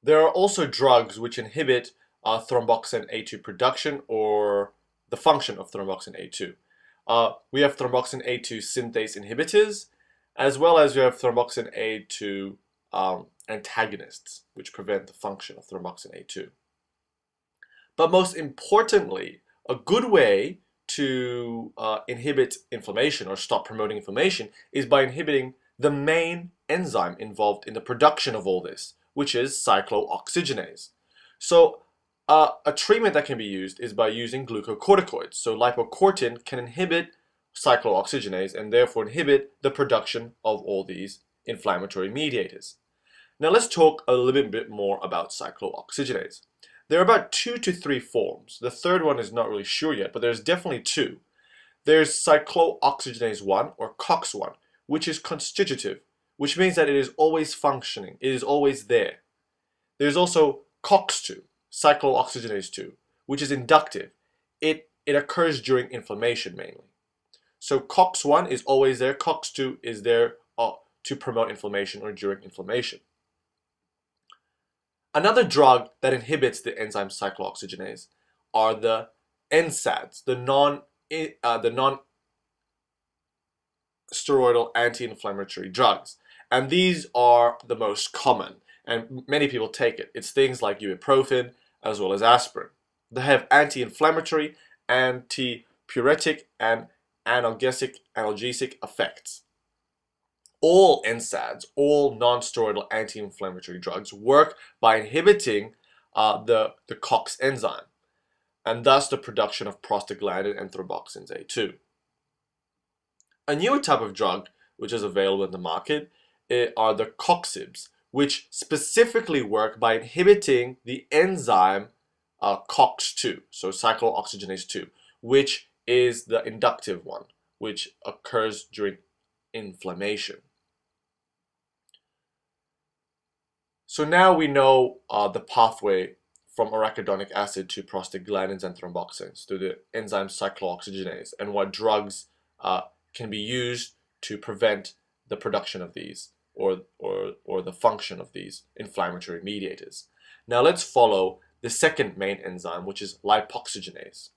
There are also drugs which inhibit thromboxane A2 production or the function of thromboxane A2. We have thromboxane A2 synthase inhibitors, as well as we have thromboxane A2 antagonists, which prevent the function of thromboxane A2. But most importantly, a good way to inhibit inflammation or stop promoting inflammation is by inhibiting the main enzyme involved in the production of all this, which is cyclooxygenase. So a treatment that can be used is by using glucocorticoids. So lipocortin can inhibit cyclooxygenase and therefore inhibit the production of all these inflammatory mediators. Now let's talk a little bit more about cyclooxygenase. There are about 2 to 3 forms. The third one is not really sure yet, but there's definitely 2. There's cyclooxygenase 1 or COX-1, which is constitutive, which means that it is always functioning, it is always there. There's also COX-2, cyclooxygenase 2, which is inductive. It occurs during inflammation mainly. So COX-1 is always there, COX-2 is there to promote inflammation or during inflammation. Another drug that inhibits the enzyme cyclooxygenase are the NSAIDs, the non-steroidal anti-inflammatory drugs. And these are the most common, and many people take it. It's things like ibuprofen as well as aspirin. They have anti-inflammatory, antipyretic, and analgesic effects. All NSAIDs, all non-steroidal anti-inflammatory drugs, work by inhibiting the COX enzyme, and thus the production of prostaglandin and thromboxanes A2. A newer type of drug which is available in the market are the COXIBs, which specifically work by inhibiting the enzyme COX-2, so cyclooxygenase 2, which is the inductive one, which occurs during inflammation. So now we know the pathway from arachidonic acid to prostaglandins and thromboxanes through the enzyme cyclooxygenase, and what drugs can be used to prevent the production of these or the function of these inflammatory mediators. Now let's follow the second main enzyme, which is lipoxygenase.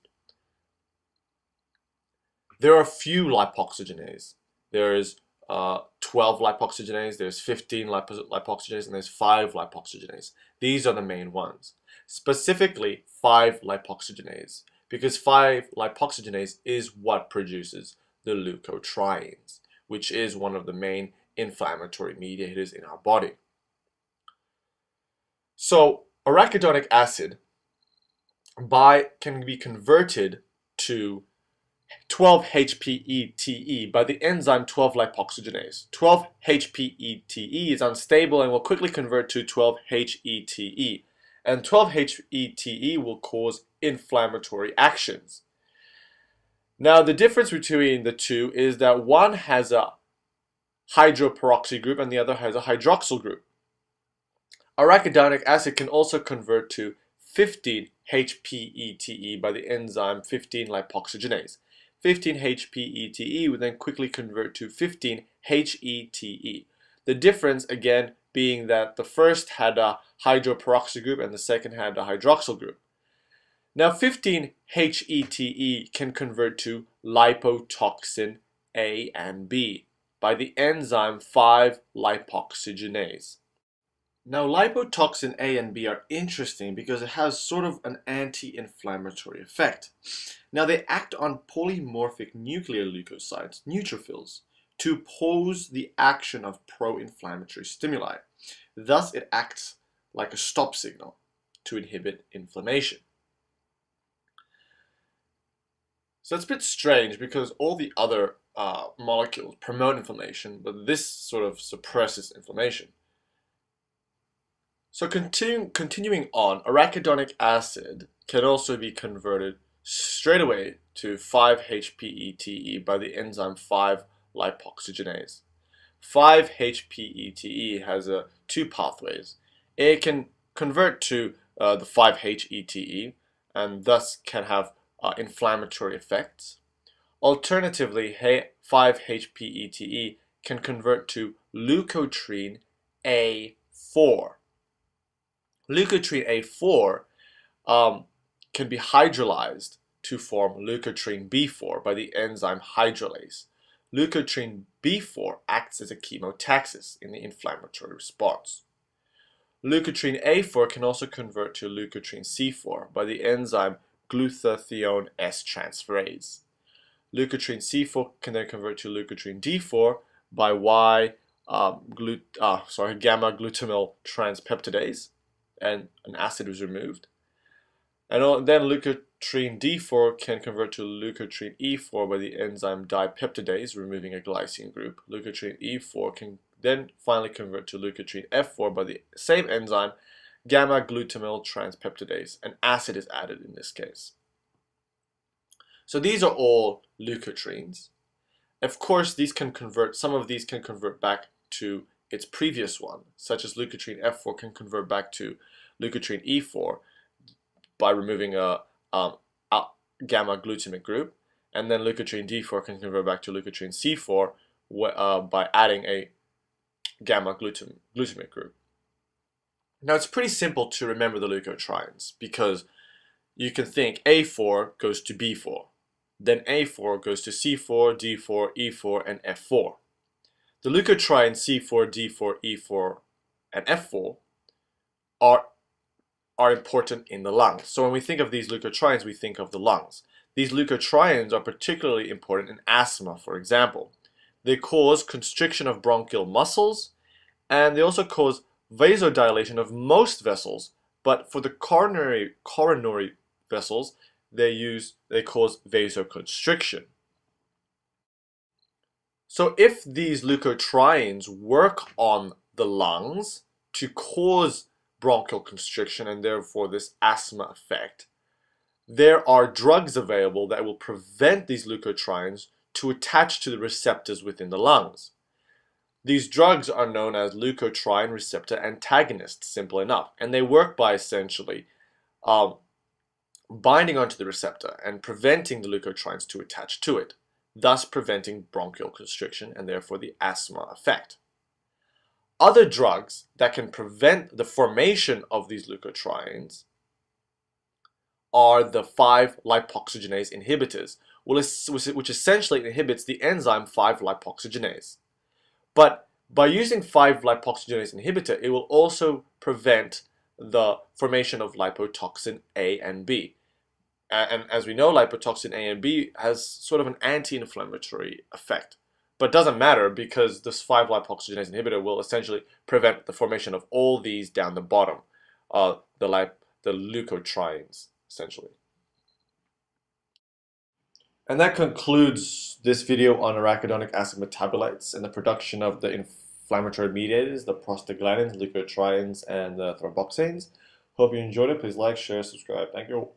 There are a few lipoxygenase. There is 12 lipoxygenase, there's 15 lipoxygenase, and there's 5 lipoxygenase. These are the main ones. Specifically 5 lipoxygenase, because 5 lipoxygenase is what produces the leukotrienes, which is one of the main inflammatory mediators in our body. So arachidonic acid can be converted to 12-HPETE by the enzyme 12-lipoxygenase. 12-HPETE is unstable and will quickly convert to 12-HETE. And 12-HETE will cause inflammatory actions. Now, the difference between the two is that one has a hydroperoxy group and the other has a hydroxyl group. Arachidonic acid can also convert to 15-HPETE by the enzyme 15-lipoxygenase. 15-HPETE would then quickly convert to 15-HETE. The difference, again, being that the first had a hydroperoxy group and the second had a hydroxyl group. Now 15-HETE can convert to lipotoxin A and B by the enzyme 5-lipoxygenase. Now lipotoxin A and B are interesting because it has sort of an anti-inflammatory effect. Now they act on polymorphic nuclear leukocytes, neutrophils, to oppose the action of pro-inflammatory stimuli. Thus it acts like a stop signal to inhibit inflammation. So it's a bit strange because all the other molecules promote inflammation, but this sort of suppresses inflammation. So continuing on, arachidonic acid can also be converted straight away to 5-HPETE by the enzyme 5-lipoxygenase. 5-HPETE has two pathways. It can convert to the 5-HETE and thus can have inflammatory effects. Alternatively, 5-HPETE can convert to leukotriene A4. Leukotriene A4 can be hydrolyzed to form leukotriene B4 by the enzyme hydrolase. Leukotriene B4 acts as a chemotaxis in the inflammatory response. Leukotriene A4 can also convert to leukotriene C4 by the enzyme glutathione S transferase. Leukotriene C4 can then convert to leukotriene D4 by gamma glutamyl transpeptidase, and an acid is removed. And then leukotriene D4 can convert to leukotriene E4 by the enzyme dipeptidase, removing a glycine group. Leukotriene E4 can then finally convert to leukotriene F4 by the same enzyme, gamma glutamyl transpeptidase. An acid is added in this case. So these are all leukotrienes. Of course, some of these can convert back to its previous one, such as leukotriene F4 can convert back to leukotriene E4 by removing a gamma glutamic group, and then leukotriene D4 can convert back to leukotriene C4 by adding a gamma glutamic group. Now it's pretty simple to remember the leukotrienes because you can think A4 goes to B4, then A4 goes to C4, D4, E4, and F4. The leukotrienes C4, D4, E4, and F4 are important in the lungs. So when we think of these leukotrienes, we think of the lungs. These leukotrienes are particularly important in asthma, for example. They cause constriction of bronchial muscles, and they also cause vasodilation of most vessels, but for the coronary vessels, they cause vasoconstriction. So if these leukotrienes work on the lungs to cause bronchial constriction and therefore this asthma effect, there are drugs available that will prevent these leukotrienes to attach to the receptors within the lungs. These drugs are known as leukotriene receptor antagonists, simple enough, and they work by essentially binding onto the receptor and preventing the leukotrienes to attach to it, thus preventing bronchial constriction and therefore the asthma effect. Other drugs that can prevent the formation of these leukotrienes are the 5-lipoxygenase inhibitors, which essentially inhibits the enzyme 5-lipoxygenase. But by using 5-lipoxygenase inhibitor, it will also prevent the formation of lipotoxin A and B. And as we know, lipotoxin A and B has sort of an anti-inflammatory effect. But doesn't matter because this 5-lipoxygenase inhibitor will essentially prevent the formation of all these down the bottom, the leukotrienes, essentially. And that concludes this video on arachidonic acid metabolites and the production of the inflammatory mediators, the prostaglandins, leukotrienes, and the thromboxanes. Hope you enjoyed it. Please like, share, subscribe. Thank you.